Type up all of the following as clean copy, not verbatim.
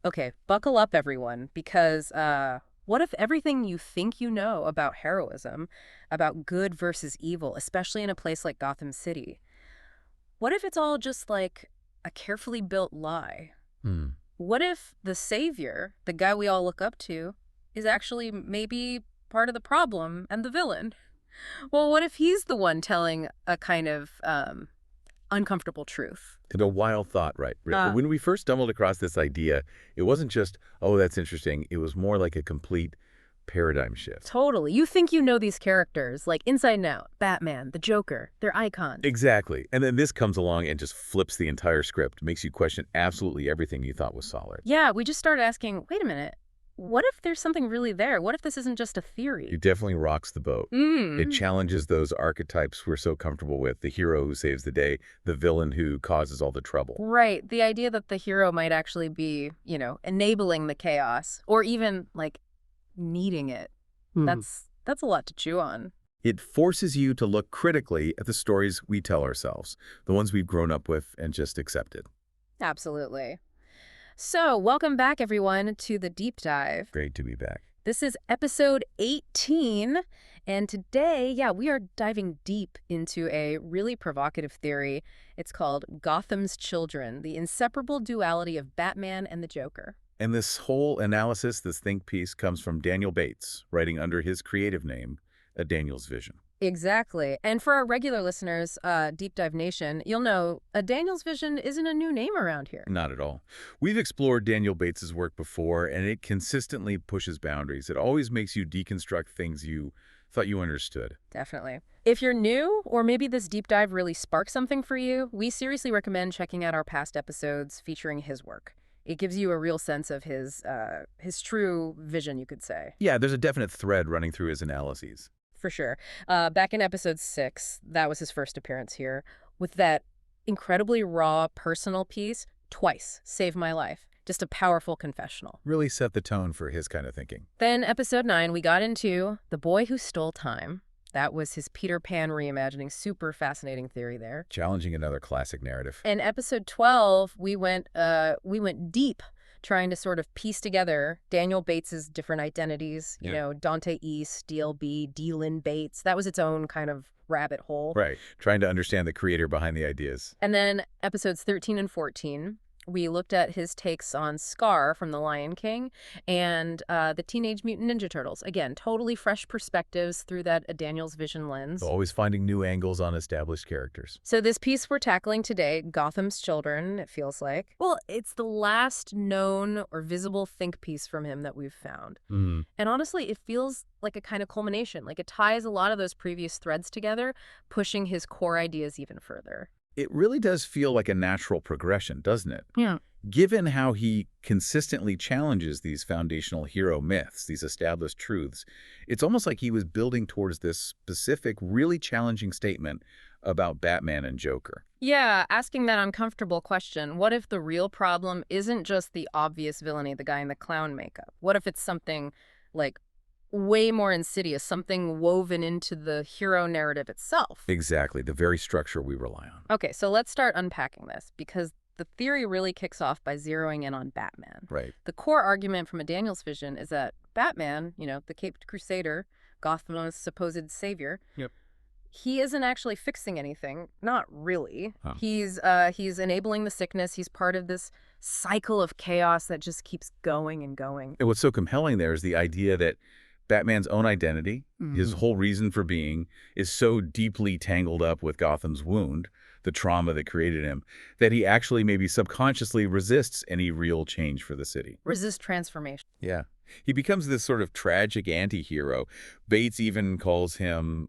Okay, buckle up, everyone, because what if everything you think you know about heroism, about good versus evil, especially in a place like Gotham City, what if it's all just like a carefully built lie? Hmm. What if the savior, the guy we all look up to, is actually maybe part of the problem and the villain? Well, what if he's the one telling a kind of uncomfortable truth? And a wild thought, right? When we first stumbled across this idea, it wasn't just, oh, that's interesting. It was more like a complete paradigm shift. Totally. You think you know these characters, like inside and out, Batman, the Joker, they're icons. Exactly. And then this comes along and just flips the entire script, makes you question absolutely everything you thought was solid. Yeah, we just started asking, wait a minute, what if there's something really there? What if this isn't just a It theory? definitely rocks the boat. It challenges those archetypes we're so comfortable with, the hero who saves the day, the villain who causes all the trouble. Right. The idea that the hero might actually be, enabling the chaos or even like needing it. That's a lot to chew on. It forces you to look critically at the stories we tell ourselves, the ones we've grown up with and just accepted. Absolutely. So, welcome back everyone to the deep dive. Great to be back. This is episode 18, and today, we are diving deep into a really provocative theory. It's called Gotham's Children, the inseparable duality of Batman and the Joker. And this whole analysis, this think piece, comes from Daniel Bates, writing under his creative name, A Daniel's Vision. Exactly. And for our regular listeners, Deep Dive Nation, you'll know a Daniel's Vision isn't a new name around here. Not at all. We've explored Daniel Bates's work before, and it consistently pushes boundaries. It always makes you deconstruct things you thought you understood. Definitely. If you're new, or maybe this deep dive really sparked something for you, we seriously recommend checking out our past episodes featuring his work. It gives you a real sense of his true vision, you could say. Yeah, there's a definite thread running through his analyses. For sure. Back in episode 6, that was his first appearance here, with that incredibly raw personal piece, Twice Saved My Life. Just a powerful confessional. Really set the tone for his kind of thinking. Then episode 9, we got into The Boy Who Stole Time. That was his Peter Pan reimagining. Super fascinating theory there. Challenging another classic narrative. In episode 12, we went deep, trying to sort of piece together Daniel Bates's different identities. You know, Dante East, DLB, D-Lyn Bates. That was its own kind of rabbit hole. Right. Trying to understand the creator behind the ideas. And then episodes 13 and 14, we looked at his takes on Scar from The Lion King and the Teenage Mutant Ninja Turtles. Again, totally fresh perspectives through that Daniel's Vision lens. Always finding new angles on established characters. So this piece we're tackling today, Gotham's Children, it feels like. Well, it's the last known or visible think piece from him that we've found. And honestly, it feels like a kind of culmination. Like it ties a lot of those previous threads together, pushing his core ideas even further. It really does feel like a natural progression, doesn't it? Yeah. Given how he consistently challenges these foundational hero myths, these established truths, it's almost like he was building towards this specific, really challenging statement about Batman and Joker. Yeah, asking that uncomfortable question, what if the real problem isn't just the obvious villainy, the guy in the clown makeup? What if it's something like way more insidious, something woven into the hero narrative itself? Exactly, the very structure we rely on. Okay, so let's start unpacking this, because the theory really kicks off by zeroing in on Batman. Right. The core argument from a Daniel's Vision is that Batman, the Caped Crusader, Gotham's supposed savior, he isn't actually fixing anything. Not really. Huh. He's enabling the sickness. He's part of this cycle of chaos that just keeps going and going. And what's so compelling there is the idea that Batman's own identity, his whole reason for being, is so deeply tangled up with Gotham's wound, the trauma that created him, that he actually maybe subconsciously resists any real change for the city. Resist transformation. Yeah. He becomes this sort of tragic anti-hero. Bates even calls him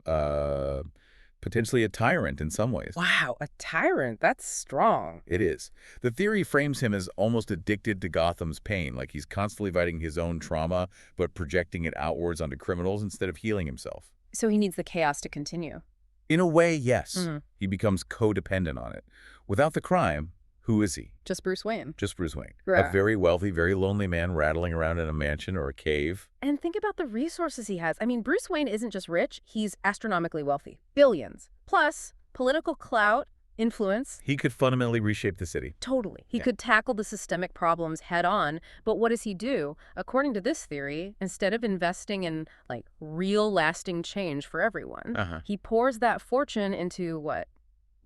potentially a tyrant in some ways. Wow, a tyrant. That's strong. It is. The theory frames him as almost addicted to Gotham's pain, like he's constantly fighting his own trauma, but projecting it outwards onto criminals instead of healing himself. So he needs the chaos to continue. In a way, yes. He becomes codependent on it. Without the crime, who is he? Just Bruce Wayne. Just Bruce Wayne. Right. A very wealthy, very lonely man rattling around in a mansion or a cave. And think about the resources he has. I mean, Bruce Wayne isn't just rich, he's astronomically wealthy. Billions. Plus, political clout, influence. He could fundamentally reshape the city. Totally. He could tackle the systemic problems head on, but what does he do? According to this theory, instead of investing in, like, real lasting change for everyone, he pours that fortune into what?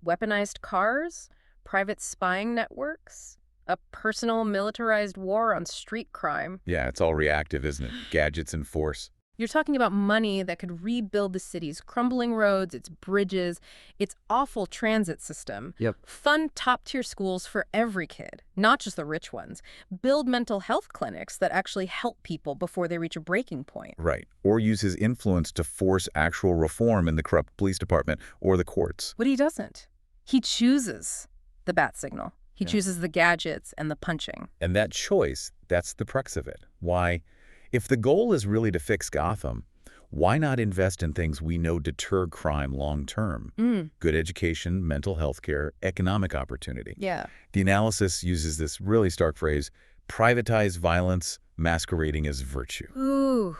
Weaponized cars? Private spying networks? A personal militarized war on street crime? Yeah, it's all reactive, isn't it? Gadgets and force. You're talking about money that could rebuild the city's crumbling roads, its bridges, its awful transit system. Fund top-tier schools for every kid, not just the rich ones. Build mental health clinics that actually help people before they reach a breaking point. Right. Or use his influence to force actual reform in the corrupt police department or the courts. But he doesn't. He chooses the bat signal. He chooses the gadgets and the punching. And that choice, that's the crux of it. Why? If the goal is really to fix Gotham, why not invest in things we know deter crime long-term? Good education, mental health care, economic opportunity. The analysis uses this really stark phrase, privatize violence masquerading as virtue. Ooh,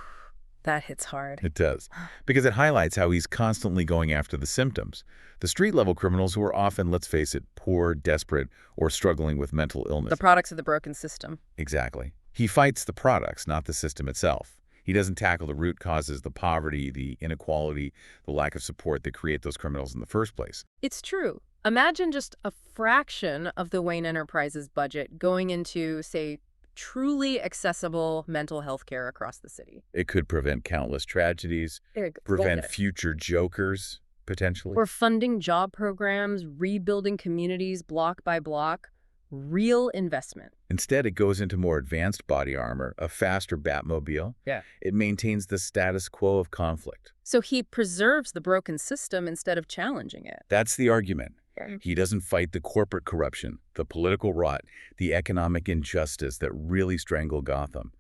that hits hard. It does, because it highlights how he's constantly going after the symptoms. The street-level criminals who are often, let's face it, poor, desperate, or struggling with mental illness. The products of the broken system. Exactly. He fights the products, not the system itself. He doesn't tackle the root causes, the poverty, the inequality, the lack of support that create those criminals in the first place. It's true. Imagine just a fraction of the Wayne Enterprises budget going into, say, truly accessible mental health care across the city. It could prevent countless tragedies, prevent future jokers, potentially. Or funding job programs, rebuilding communities block by block. Real investment. Instead, it goes into more advanced body armor, a faster Batmobile. It maintains the status quo of conflict. So he preserves the broken system instead of challenging it. That's the argument. He doesn't fight the corporate corruption, the political rot, the economic injustice that really strangle Gotham.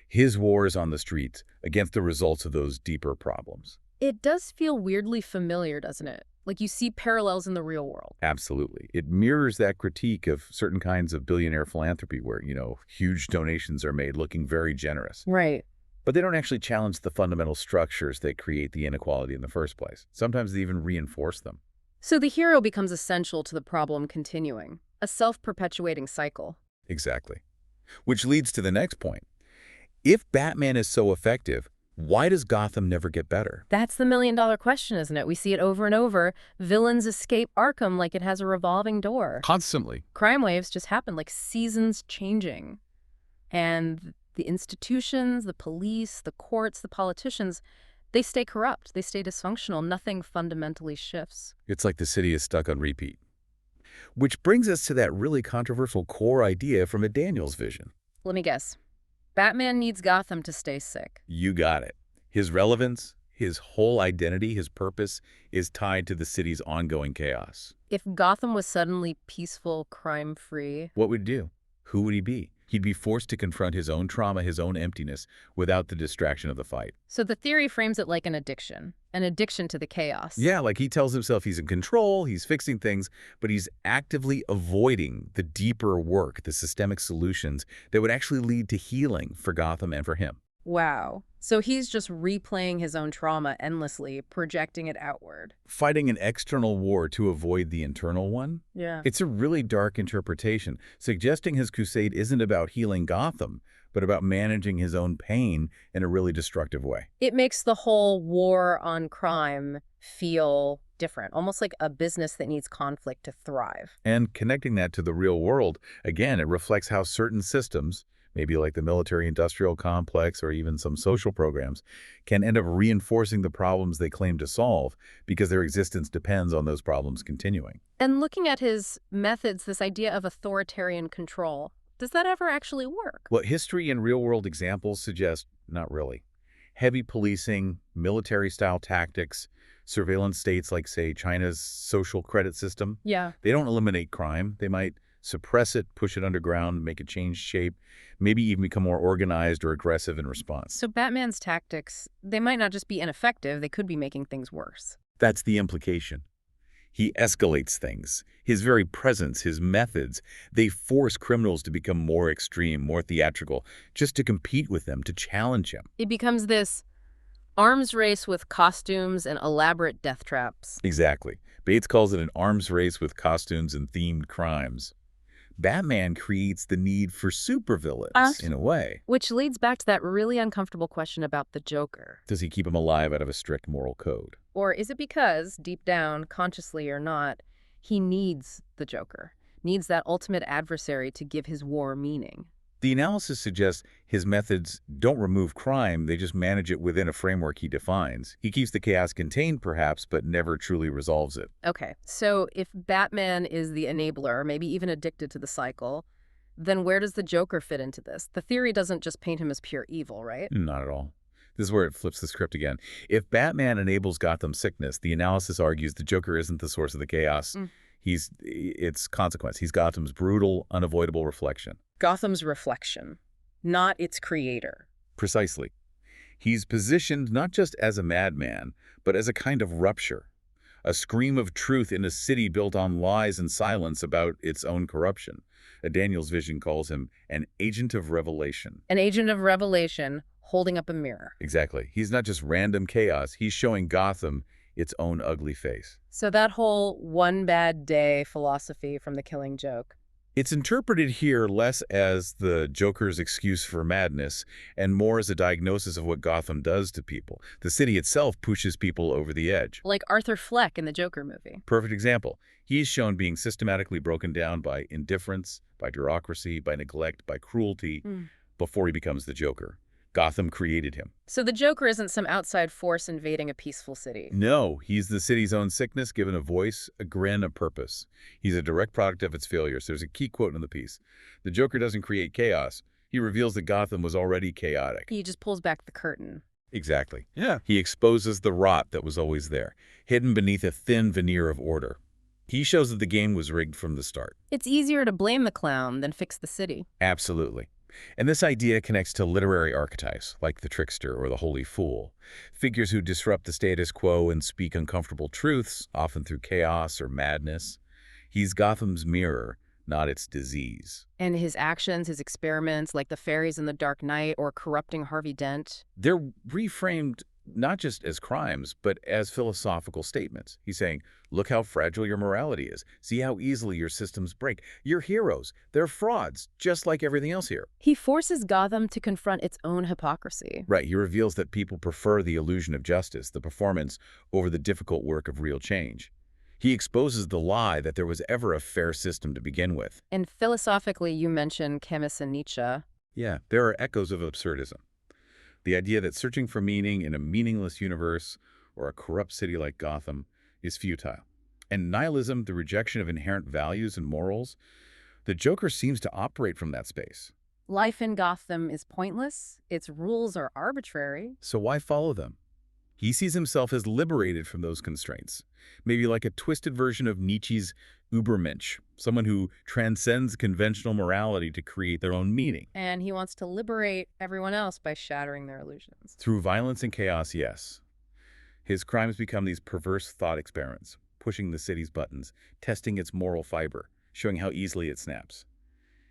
His war is on the streets against the results of those deeper problems. It does feel weirdly familiar, doesn't it? Like you see parallels in the real world. Absolutely. It mirrors that critique of certain kinds of billionaire philanthropy where, huge donations are made looking very generous. Right. But they don't actually challenge the fundamental structures that create the inequality in the first place. Sometimes they even reinforce them. So the hero becomes essential to the problem continuing, a self-perpetuating cycle. Exactly. Which leads to the next point. If Batman is so effective, why does Gotham never get better? That's the million-dollar question, isn't it? We see it over and over. Villains escape Arkham like it has a revolving door. Constantly. Crime waves just happen, like seasons changing. And the institutions, the police, the courts, the politicians, they stay corrupt. They stay dysfunctional. Nothing fundamentally shifts. It's like the city is stuck on repeat. Which brings us to that really controversial core idea from a Daniels vision. Let me guess. Batman needs Gotham to stay sick. You got it. His relevance, his whole identity, his purpose is tied to the city's ongoing chaos. If Gotham was suddenly peaceful, crime-free... What would he do? Who would he be? He'd be forced to confront his own trauma, his own emptiness, without the distraction of the fight. So the theory frames it like an addiction to the chaos. Yeah, like he tells himself he's in control, he's fixing things, but he's actively avoiding the deeper work, the systemic solutions that would actually lead to healing for Gotham and for him. Wow. So he's just replaying his own trauma endlessly, projecting it outward. Fighting an external war to avoid the internal one? Yeah. It's a really dark interpretation, suggesting his crusade isn't about healing Gotham, but about managing his own pain in a really destructive way. It makes the whole war on crime feel different, almost like a business that needs conflict to thrive. And connecting that to the real world, again, it reflects how certain systems, maybe like the military-industrial complex or even some social programs, can end up reinforcing the problems they claim to solve because their existence depends on those problems continuing. And looking at his methods, this idea of authoritarian control, does that ever actually work? What history and real-world examples suggest, not really. Heavy policing, military-style tactics, surveillance states like, say, China's social credit system, they don't eliminate crime. They might suppress it, push it underground, make it change shape, maybe even become more organized or aggressive in response. So Batman's tactics, they might not just be ineffective, they could be making things worse. That's the implication. He escalates things. His very presence, his methods, they force criminals to become more extreme, more theatrical, just to compete with them, to challenge him. It becomes this Arms race with costumes and elaborate death traps. Exactly. Bates calls it an arms race with costumes and themed crimes. Batman creates the need for supervillains, in a way. Which leads back to that really uncomfortable question about the Joker. Does he keep him alive out of a strict moral code? Or is it because, deep down, consciously or not, he needs the Joker, needs that ultimate adversary to give his war meaning? The analysis suggests his methods don't remove crime, they just manage it within a framework he defines. He keeps the chaos contained, perhaps, but never truly resolves it. Okay, so if Batman is the enabler, maybe even addicted to the cycle, then where does the Joker fit into this? The theory doesn't just paint him as pure evil, right? Not at all. This is where it flips the script again. If Batman enables Gotham's sickness, the analysis argues the Joker isn't the source of the chaos. He's its consequence. He's Gotham's brutal, unavoidable reflection. Gotham's reflection, not its creator. Precisely. He's positioned not just as a madman, but as a kind of rupture, a scream of truth in a city built on lies and silence about its own corruption. Daniel's vision calls him an agent of revelation. An agent of revelation holding up a mirror. Exactly. He's not just random chaos. He's showing Gotham its own ugly face. So that whole one bad day philosophy from The Killing Joke. It's interpreted here less as the Joker's excuse for madness and more as a diagnosis of what Gotham does to people. The city itself pushes people over the edge. Like Arthur Fleck in the Joker movie. Perfect example. He's shown being systematically broken down by indifference, by bureaucracy, by neglect, by cruelty before he becomes the Joker. Gotham created him. So the Joker isn't some outside force invading a peaceful city. No, he's the city's own sickness given a voice, a grin, a purpose. He's a direct product of its failures. There's a key quote in the piece. The Joker doesn't create chaos. He reveals that Gotham was already chaotic. He just pulls back the curtain. Exactly. Yeah. He exposes the rot that was always there, hidden beneath a thin veneer of order. He shows that the game was rigged from the start. It's easier to blame the clown than fix the city. Absolutely. And this idea connects to literary archetypes, like the trickster or the holy fool, figures who disrupt the status quo and speak uncomfortable truths, often through chaos or madness. He's Gotham's mirror, not its disease. And his actions, his experiments, like the fairies in the Dark Knight or corrupting Harvey Dent. They're reframed not just as crimes, but as philosophical statements. He's saying, look how fragile your morality is. See how easily your systems break. You're heroes. They're frauds, just like everything else here. He forces Gotham to confront its own hypocrisy. Right. He reveals that people prefer the illusion of justice, the performance, over the difficult work of real change. He exposes the lie that there was ever a fair system to begin with. And philosophically, you mentioned Camus and Nietzsche. Yeah, there are echoes of absurdism. The idea that searching for meaning in a meaningless universe or a corrupt city like Gotham is futile. And nihilism, the rejection of inherent values and morals, the Joker seems to operate from that space. Life in Gotham is pointless. Its rules are arbitrary. So why follow them? He sees himself as liberated from those constraints, maybe like a twisted version of Nietzsche's Übermensch, someone who transcends conventional morality to create their own meaning. And he wants to liberate everyone else by shattering their illusions. Through violence and chaos, yes. His crimes become these perverse thought experiments, pushing the city's buttons, testing its moral fiber, showing how easily it snaps.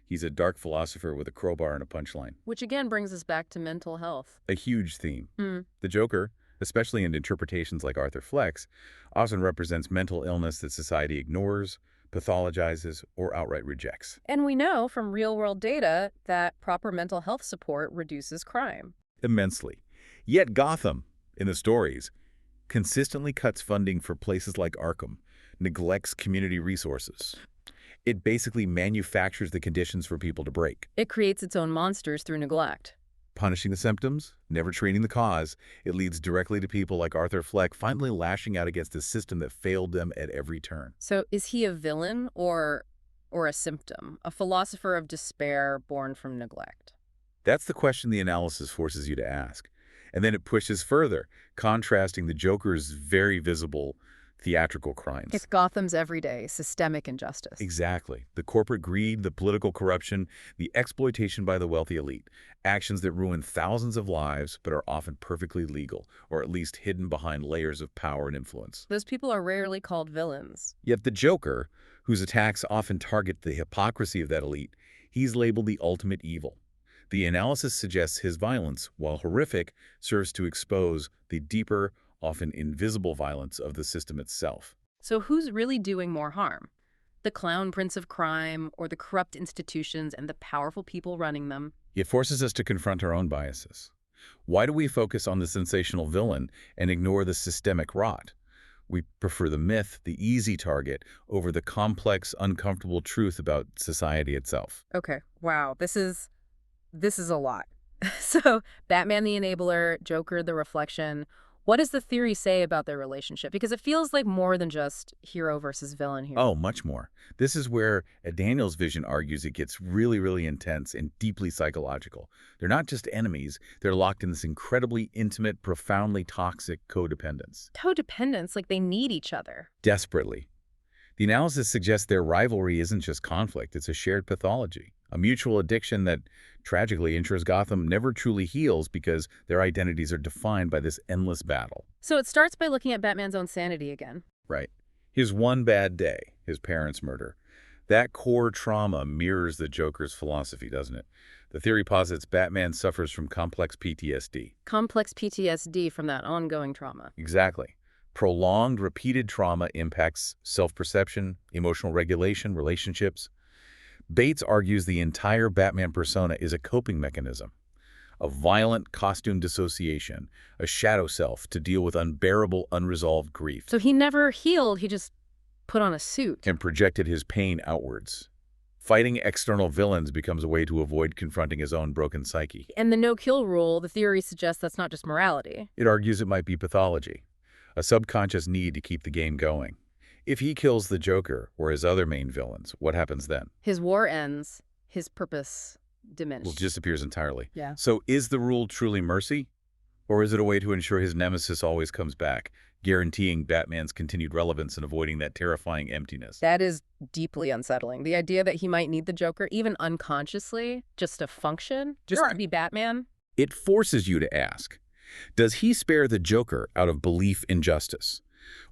He's a dark philosopher with a crowbar and a punchline. Which again brings us back to mental health. A huge theme. The Joker, especially in interpretations like Arthur Fleck's, often represents mental illness that society ignores, pathologizes, or outright rejects. And we know from real-world data that proper mental health support reduces crime. Immensely. Yet Gotham, in the stories, consistently cuts funding for places like Arkham, neglects community resources. It basically manufactures the conditions for people to break. It creates its own monsters through neglect. Punishing the symptoms, never treating the cause, it leads directly to people like Arthur Fleck finally lashing out against a system that failed them at every turn. So is he a villain or a symptom, a philosopher of despair born from neglect? That's the question the analysis forces you to ask. And then it pushes further, contrasting the Joker's very visible theatrical crimes. It's Gotham's everyday, systemic injustice. Exactly. The corporate greed, the political corruption, the exploitation by the wealthy elite. Actions that ruin thousands of lives but are often perfectly legal, or at least hidden behind layers of power and influence. Those people are rarely called villains. Yet the Joker, whose attacks often target the hypocrisy of that elite, he's labeled the ultimate evil. The analysis suggests his violence, while horrific, serves to expose the deeper, often invisible violence of the system itself. So who's really doing more harm? The clown prince of crime or the corrupt institutions and the powerful people running them? It forces us to confront our own biases. Why do we focus on the sensational villain and ignore the systemic rot? We prefer the myth, the easy target, over the complex, uncomfortable truth about society itself. Okay, wow, this is a lot. So, Batman the enabler, Joker the reflection. What does the theory say about their relationship? Because it feels like more than just hero versus villain here. Oh, much more. This is where Daniel's vision argues it gets really, really intense and deeply psychological. They're not just enemies, they're locked in this incredibly intimate, profoundly toxic codependence. Codependence, like they need each other. Desperately. The analysis suggests their rivalry isn't just conflict, it's a shared pathology, a mutual addiction that tragically ensures Gotham never truly heals because their identities are defined by this endless battle. So it starts by looking at Batman's own sanity again. Right. His one bad day, his parents' murder. That core trauma mirrors the Joker's philosophy, doesn't it? The theory posits Batman suffers from complex PTSD. Complex PTSD from that ongoing trauma. Exactly. Prolonged, repeated trauma impacts self-perception, emotional regulation, relationships. Bates argues the entire Batman persona is a coping mechanism, a violent costume dissociation, a shadow self to deal with unbearable, unresolved grief. So he never healed, he just put on a suit. And projected his pain outwards. Fighting external villains becomes a way to avoid confronting his own broken psyche. And the no-kill rule, the theory suggests that's not just morality. It argues it might be pathology, a subconscious need to keep the game going. If he kills the Joker or his other main villains, what happens then? His war ends, his purpose diminished. Well, disappears entirely. Yeah. So is the rule truly mercy? Or is it a way to ensure his nemesis always comes back, guaranteeing Batman's continued relevance and avoiding that terrifying emptiness? That is deeply unsettling. The idea that he might need the Joker, even unconsciously, just to function, just to be Batman. It forces you to ask, does he spare the Joker out of belief in justice,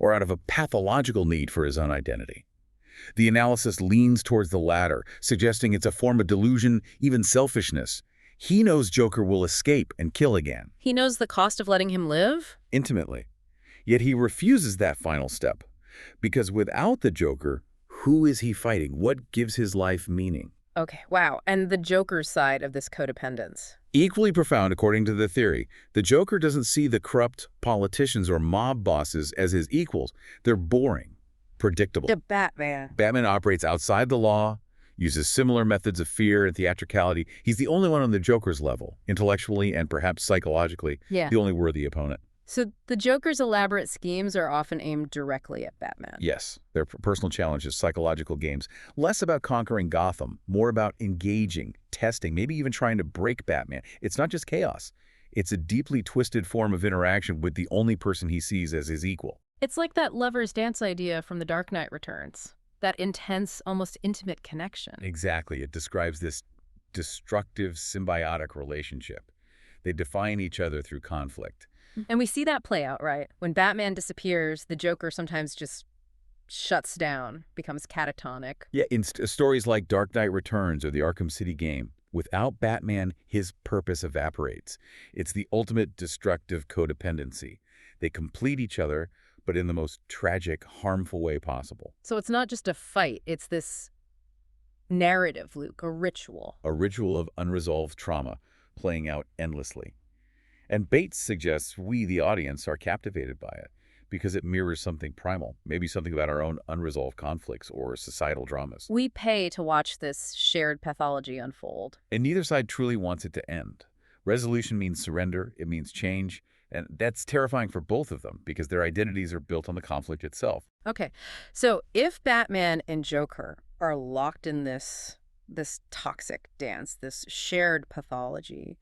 or out of a pathological need for his own identity? The analysis leans towards the latter, suggesting it's a form of delusion, even selfishness. He knows Joker will escape and kill again. He knows the cost of letting him live? Intimately. Yet he refuses that final step, because without the Joker, who is he fighting? What gives his life meaning? Okay, wow. And the Joker's side of this codependence. Equally profound, according to the theory, the Joker doesn't see the corrupt politicians or mob bosses as his equals. They're boring, predictable. The Batman. Batman operates outside the law, uses similar methods of fear and theatricality. He's the only one on the Joker's level, intellectually and perhaps psychologically, Yeah. the only worthy opponent. So the Joker's elaborate schemes are often aimed directly at Batman. Yes, their personal challenges, psychological games. Less about conquering Gotham, more about engaging, testing, maybe even trying to break Batman. It's not just chaos. It's a deeply twisted form of interaction with the only person he sees as his equal. It's like that lover's dance idea from The Dark Knight Returns. That intense, almost intimate connection. Exactly. It describes this destructive, symbiotic relationship. They define each other through conflict. And we see that play out, right? When Batman disappears, the Joker sometimes just shuts down, becomes catatonic. Yeah, in stories like Dark Knight Returns or the Arkham City game, without Batman, his purpose evaporates. It's the ultimate destructive codependency. They complete each other, but in the most tragic, harmful way possible. So it's not just a fight, it's this narrative, Luke, a ritual. A ritual of unresolved trauma playing out endlessly. And Bates suggests we, the audience, are captivated by it because it mirrors something primal, maybe something about our own unresolved conflicts or societal dramas. We pay to watch this shared pathology unfold. And neither side truly wants it to end. Resolution means surrender, it means change, and that's terrifying for both of them because their identities are built on the conflict itself. Okay, so if Batman and Joker are locked in this toxic dance, this shared pathology,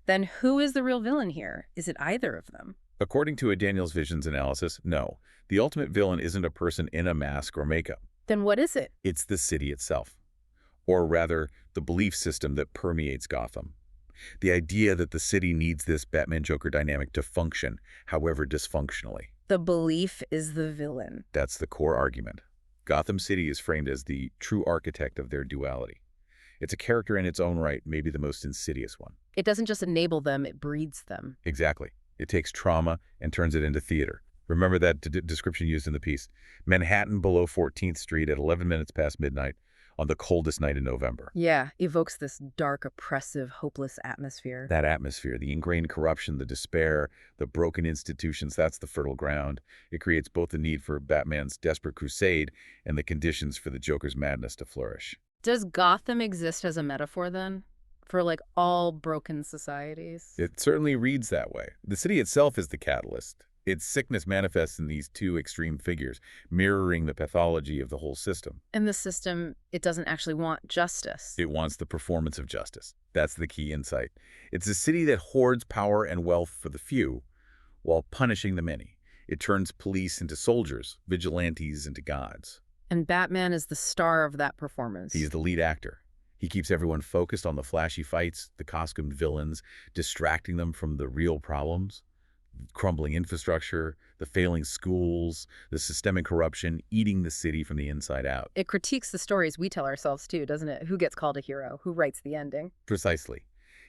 then who is the real villain here? Is it either of them? According to a Daniel's Visions analysis, no. The ultimate villain isn't a person in a mask or makeup. Then what is it? It's the city itself. Or rather, the belief system that permeates Gotham. The idea that the city needs this Batman-Joker dynamic to function, however dysfunctionally. The belief is the villain. That's the core argument. Gotham City is framed as the true architect of their duality. It's a character in its own right, maybe the most insidious one. It doesn't just enable them, it breeds them. Exactly. It takes trauma and turns it into theater. Remember that description used in the piece. Manhattan below 14th Street at 11 minutes past midnight on the coldest night in November. Yeah, evokes this dark, oppressive, hopeless atmosphere. That atmosphere, the ingrained corruption, the despair, the broken institutions, that's the fertile ground. It creates both the need for Batman's desperate crusade and the conditions for the Joker's madness to flourish. Does Gotham exist as a metaphor, then? For, like, all broken societies? It certainly reads that way. The city itself is the catalyst. Its sickness manifests in these two extreme figures, mirroring the pathology of the whole system. And the system, it doesn't actually want justice. It wants the performance of justice. That's the key insight. It's a city that hoards power and wealth for the few while punishing the many. It turns police into soldiers, vigilantes into gods. And Batman is the star of that performance. He's the lead actor. He keeps everyone focused on the flashy fights, the costumed villains, distracting them from the real problems. Crumbling infrastructure, the failing schools, the systemic corruption eating the city from the inside out. It critiques the stories we tell ourselves, too, doesn't it? Who gets called a hero? Who writes the ending? Precisely.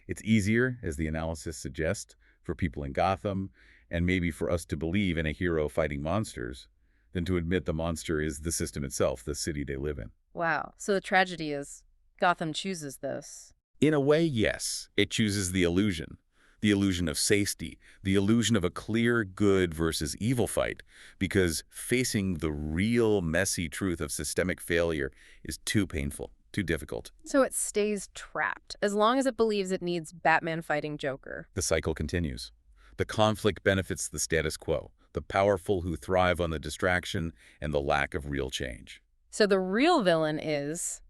It's easier, as the analysis suggests, for people in Gotham, and maybe for us to believe in a hero fighting monsters, than to admit the monster is the system itself, the city they live in. Wow. So the tragedy is Gotham chooses this. In a way, yes. It chooses the illusion. The illusion of safety, the illusion of a clear good versus evil fight, because facing the real messy truth of systemic failure is too painful, too difficult. So it stays trapped, as long as it believes it needs Batman fighting Joker. The cycle continues. The conflict benefits the status quo, the powerful who thrive on the distraction and the lack of real change. So the real villain is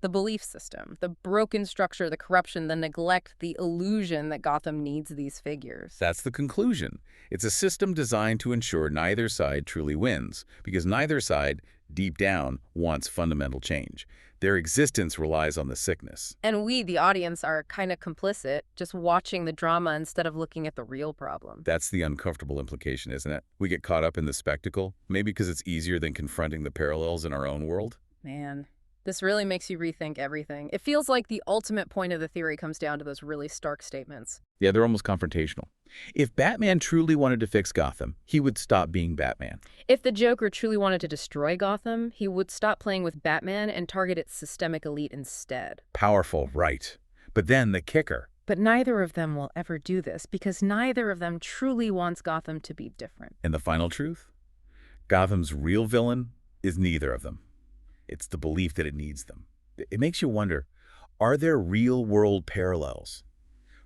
the belief system, the broken structure, the corruption, the neglect, the illusion that Gotham needs these figures. That's the conclusion. It's a system designed to ensure neither side truly wins, because neither side, deep down, wants fundamental change. Their existence relies on the sickness. And we, the audience, are kind of complicit, just watching the drama instead of looking at the real problem. That's the uncomfortable implication, isn't it? We get caught up in the spectacle, maybe because it's easier than confronting the parallels in our own world. Man. This really makes you rethink everything. It feels like the ultimate point of the theory comes down to those really stark statements. Yeah, they're almost confrontational. If Batman truly wanted to fix Gotham, he would stop being Batman. If the Joker truly wanted to destroy Gotham, he would stop playing with Batman and target its systemic elite instead. Powerful, right. But then the kicker. But neither of them will ever do this, because neither of them truly wants Gotham to be different. And the final truth? Gotham's real villain is neither of them. It's the belief that it needs them. It makes you wonder, are there real-world parallels?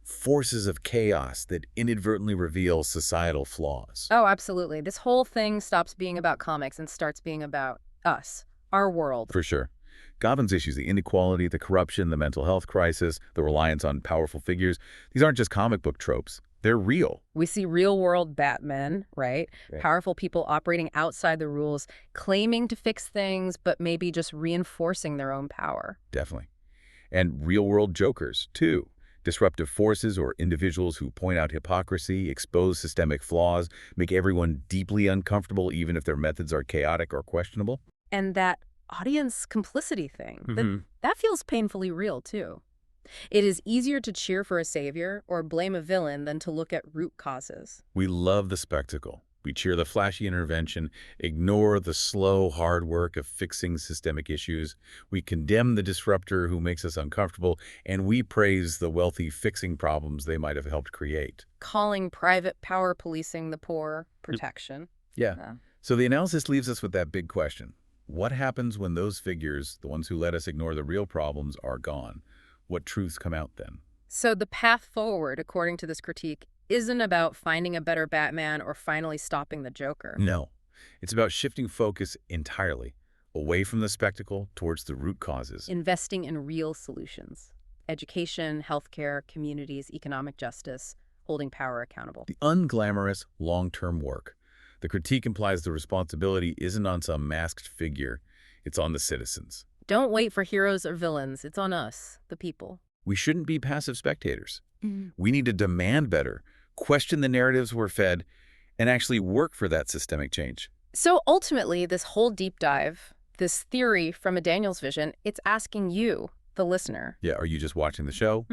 Forces of chaos that inadvertently reveal societal flaws? Oh, absolutely. This whole thing stops being about comics and starts being about us, our world. For sure. Gotham's issues, the inequality, the corruption, the mental health crisis, the reliance on powerful figures, these aren't just comic book tropes. They're real. We see real-world Batmen, right? Yeah. Powerful people operating outside the rules, claiming to fix things, but maybe just reinforcing their own power. Definitely. And real-world Jokers, too. Disruptive forces or individuals who point out hypocrisy, expose systemic flaws, make everyone deeply uncomfortable even if their methods are chaotic or questionable. And that audience complicity thing, that feels painfully real, too. It is easier to cheer for a savior or blame a villain than to look at root causes. We love the spectacle. We cheer the flashy intervention, ignore the slow, hard work of fixing systemic issues. We condemn the disruptor who makes us uncomfortable, and we praise the wealthy fixing problems they might have helped create. Calling private power policing the poor protection. Yeah. So the analysis leaves us with that big question. What happens when those figures, the ones who let us ignore the real problems, are gone? What truths come out then? So the path forward, according to this critique, isn't about finding a better Batman or finally stopping the Joker. No. It's about shifting focus entirely, away from the spectacle towards the root causes. Investing in real solutions. Education, healthcare, communities, economic justice, holding power accountable. The unglamorous, long-term work. The critique implies the responsibility isn't on some masked figure, it's on the citizens. Don't wait for heroes or villains. It's on us, the people. We shouldn't be passive spectators. We need to demand better, question the narratives we're fed, and actually work for that systemic change. So ultimately, this whole deep dive, this theory from a Daniel's vision, it's asking you, the listener? Yeah, are you just watching the show?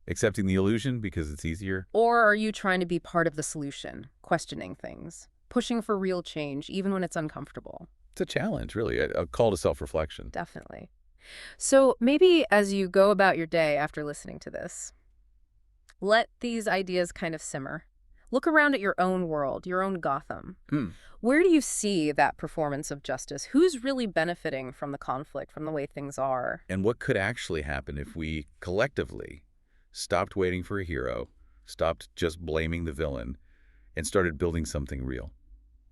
Accepting the illusion because it's easier? Or are you trying to be part of the solution, questioning things, pushing for real change, even when it's uncomfortable? It's a challenge, really, a call to self-reflection. Definitely. So maybe as you go about your day after listening to this, let these ideas kind of simmer. Look around at your own world, your own Gotham. Where do you see that performance of justice? Who's really benefiting from the conflict, from the way things are? And what could actually happen if we collectively stopped waiting for a hero, stopped just blaming the villain, and started building something real,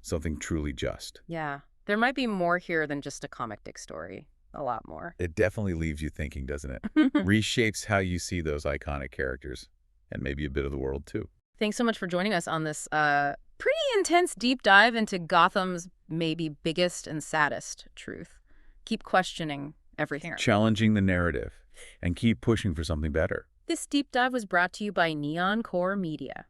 something truly just? Yeah, there might be more here than just a comic book story. A lot more. It definitely leaves you thinking, doesn't it? Reshapes how you see those iconic characters, and maybe a bit of the world, too. Thanks so much for joining us on this pretty intense deep dive into Gotham's maybe biggest and saddest truth. Keep questioning everything. Challenging the narrative, and keep pushing for something better. This deep dive was brought to you by NeonKore Media.